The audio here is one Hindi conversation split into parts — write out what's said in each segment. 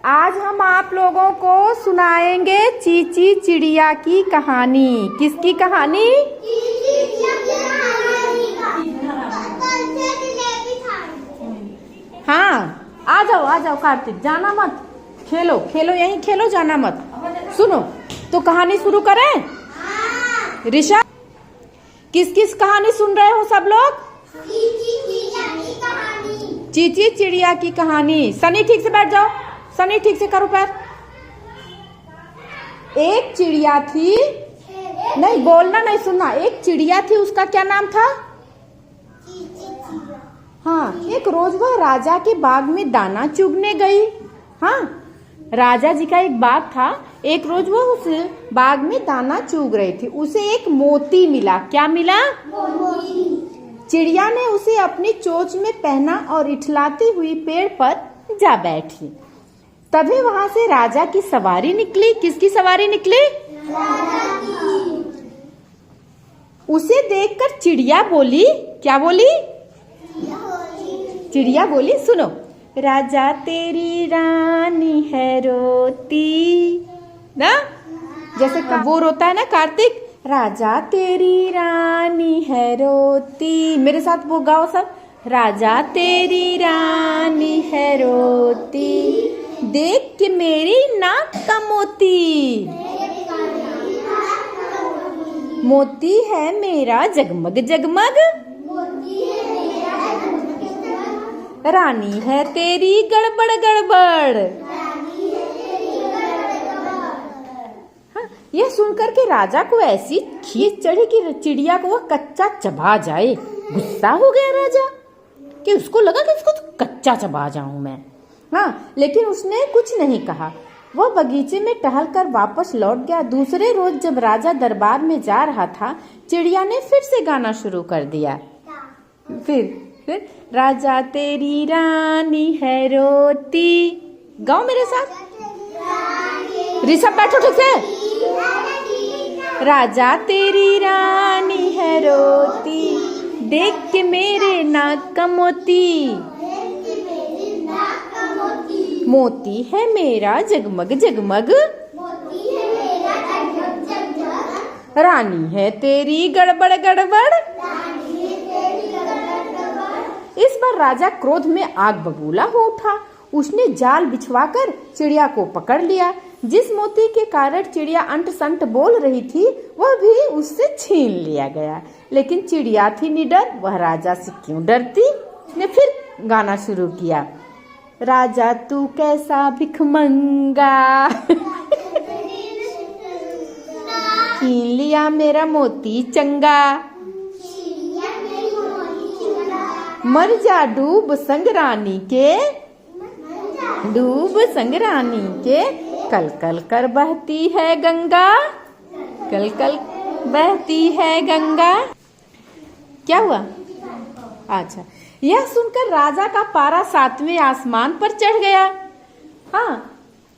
आज हम आप लोगों को सुनाएंगे चींची चिड़िया की कहानी। किसकी कहानी? हाँ, आ जाओ कार्तिक, जाना मत, खेलो खेलो यहीं खेलो, जाना मत। सुनो तो कहानी शुरू करें। ऋषा, किस किस कहानी सुन रहे हो सब लोग? चींची चिड़िया की कहानी। सनी ठीक से बैठ जाओ, सनी ठीक से करो पैर। एक चिड़िया थी, नहीं बोलना नहीं सुनना। एक चिड़िया थी, उसका क्या नाम था? हाँ, एक रोज वह राजा के बाग में दाना चुगने गई। हाँ, राजा जी का एक बाग था। एक रोज वो उस बाग में दाना चुग रही थी। उसे एक मोती मिला। क्या मिला? चिड़िया ने उसे अपनी चोंच में पहना और इठलाती हुई पेड़ पर जा बैठी। तभी वहां से राजा की सवारी निकली। किसकी सवारी निकली? राजा की। उसे देखकर चिड़िया बोली, क्या बोली? चिड़िया बोली, सुनो, राजा तेरी रानी है रोती ना, जैसे वो रोता है ना कार्तिक, राजा तेरी रानी है रोती। मेरे साथ वो गाओ सब, राजा तेरी रानी है रोती, देख के मेरी नाक का मोती, मोती है मेरा जगमग जगमग, रानी है तेरी गड़बड़ गड़बड़। हाँ, यह सुनकर के राजा को ऐसी खींच चढ़ी कि चिड़िया को वह कच्चा चबा जाए। गुस्सा हो गया राजा कि उसको लगा कि इसको कच्चा चबा जाऊं मैं। हाँ, लेकिन उसने कुछ नहीं कहा। वह बगीचे में टहलकर वापस लौट गया। दूसरे रोज जब राजा दरबार में जा रहा था, चिड़िया ने फिर से गाना शुरू कर दिया। फिर राजा तेरी रानी है रोती। गाओ मेरे साथ, ऋषभ बैठो ठीक से। राजा तेरी रानी है रोती, देख के मेरे नाक का मोती, मोती है मेरा जगमग जगमग, रानी है तेरी गड़बड़ गड़बड़। इस बार राजा क्रोध में आग बबूला हो उठा। उसने जाल बिछवाकर चिड़िया को पकड़ लिया। जिस मोती के कारण चिड़िया अंट संट बोल रही थी, वह भी उससे छीन लिया गया। लेकिन चिड़िया थी निडर, वह राजा से क्यों डरती? उसने फिर गाना शुरू किया, राजा तू कैसा भिखमंगा, छीन लिया मेरा मोती चंगा, मर जा डूब संग रानी के, डूब संग रानी के, कल कल कर बहती है गंगा, कल कल बहती है गंगा। क्या हुआ? अच्छा, यह सुनकर राजा का पारा 7वें आसमान पर चढ़ गया। हाँ,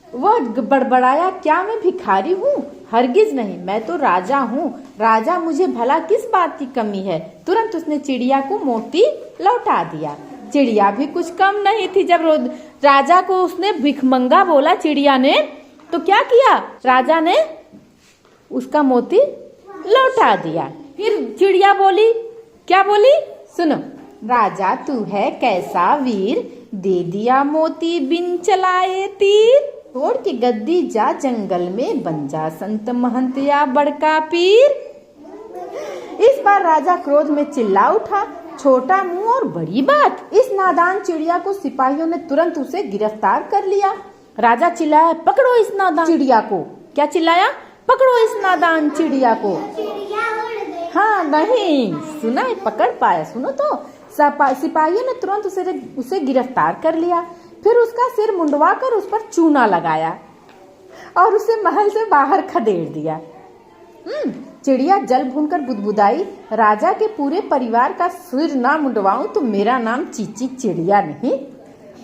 वह बड़बड़ाया, क्या मैं भिखारी हूँ? हरगिज नहीं, मैं तो राजा हूँ। राजा मुझे भला किस बात की कमी है? तुरंत उसने चिड़िया को मोती लौटा दिया। चिड़िया भी कुछ कम नहीं थी। जब राजा को उसने भिखमंगा बोला चिड़िया ने, तो क्या किया? राजा ने उसका मोती लौटा दिया। फिर चिड़िया बोली, क्या बोली? सुनो, राजा तू है कैसा वीर, दे दिया मोती बिन चलाए तीर, छोड़ के गद्दी जा जंगल में, बन जा संत महंत या बड़का पीर। इस बार राजा क्रोध में चिल्ला उठा, छोटा मुंह और बड़ी बात। इस नादान चिड़िया को सिपाहियों ने तुरंत उसे गिरफ्तार कर लिया। राजा चिल्लाया, पकड़ो इस नादान चिड़िया को। क्या चिल्लाया? पकड़ो इस नादान चिड़िया को। हाँ, नहीं सुना है, पकड़ पाया। सुनो तो, सिपाहियों ने तुरंत उसे गिरफ्तार कर लिया। फिर उसका सिर मुंडवा कर उस पर चूना लगाया और उसे महल से बाहर खदेड़ दिया। चिड़िया जल भूनकर बुदबुदाई, राजा के पूरे परिवार का सिर ना मुंडवाऊं तो मेरा नाम चींची चिड़िया नहीं।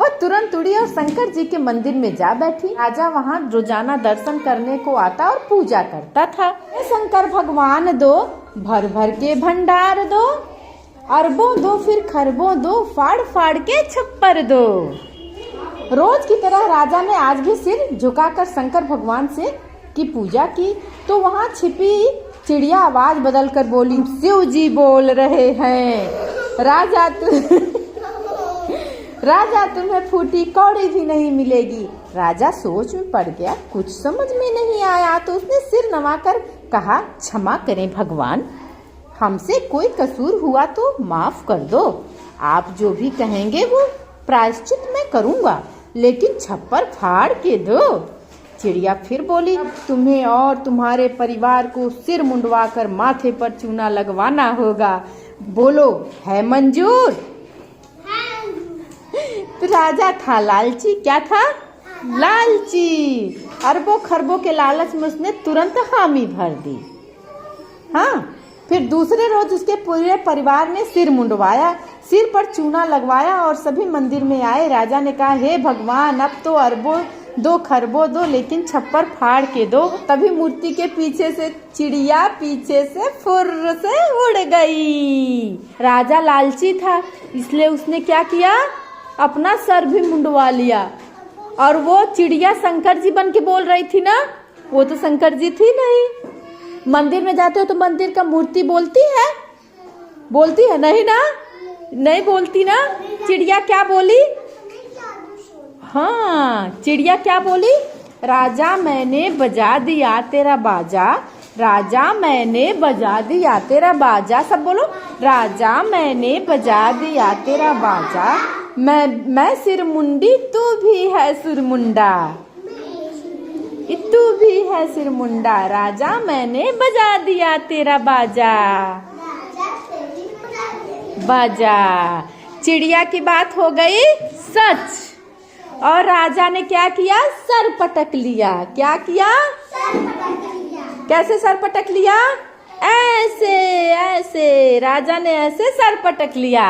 वह तुरंत उड़ी और शंकर जी के मंदिर में जा बैठी। राजा वहाँ रोजाना दर्शन करने को आता और पूजा करता था। शंकर भगवान दो, भर भर के भंडार दो, अरबों दो फिर खरबों दो, फाड़ फाड़ के छप्पर दो। रोज की तरह राजा ने आज भी सिर झुकाकर शंकर भगवान से की पूजा की। तो वहाँ छिपी चिड़िया आवाज बदल कर बोली, शिव जी बोल रहे हैं, राजा तुम्हें फूटी कौड़ी भी नहीं मिलेगी। राजा सोच में पड़ गया, कुछ समझ में नहीं आया। तो उसने सिर नवाकर कहा, क्षमा करें भगवान, हमसे कोई कसूर हुआ तो माफ कर दो। आप जो भी कहेंगे वो प्रायश्चित मैं करूंगा, लेकिन छप्पर फाड़ के दो। चिड़िया फिर बोली, तुम्हें और तुम्हारे परिवार को सिर मुंडवाकर माथे पर चूना लगवाना होगा। बोलो, है मंजूर? तो राजा था लालची। क्या था? लालची। अरबों खरबों के लालच में उसने तुरंत हामी भर दी। हाँ, फिर दूसरे रोज उसके पूरे परिवार ने सिर मुंडवाया, सिर पर चूना लगवाया और सभी मंदिर में आए। राजा ने कहा, हे भगवान, अब तो अरबों दो खरबों दो, लेकिन छप्पर फाड़ के दो। तभी मूर्ति के पीछे से चिड़िया पीछे से फुर्र से उड़ गई। राजा लालची था, इसलिए उसने क्या किया, अपना सर भी मुंडवा लिया। और वो चिड़िया शंकर जी बन के बोल रही थी ना, वो तो शंकर जी थी नहीं। मंदिर में जाते हो तो मंदिर का मूर्ति बोलती है? बोलती है नहीं ना? नहीं बोलती ना। चिड़िया क्या बोली? हाँ, चिड़िया क्या बोली? राजा मैंने बजा दिया तेरा बाजा, राजा मैंने बजा दिया तेरा बाजा। सब बोलो, राजा मैंने बजा दिया तेरा बाजा, मैं सिर मुंडी तू भी है सिर मुंडा, तू भी है सिर मुंडा, राजा मैंने बजा दिया तेरा बाजा। बाजा। चिड़िया की बात हो गई सच, और राजा ने क्या किया, सर पटक लिया। क्या किया? सर पटक लिया। कैसे सर पटक लिया? ऐसे ऐसे, राजा ने ऐसे सर पटक लिया।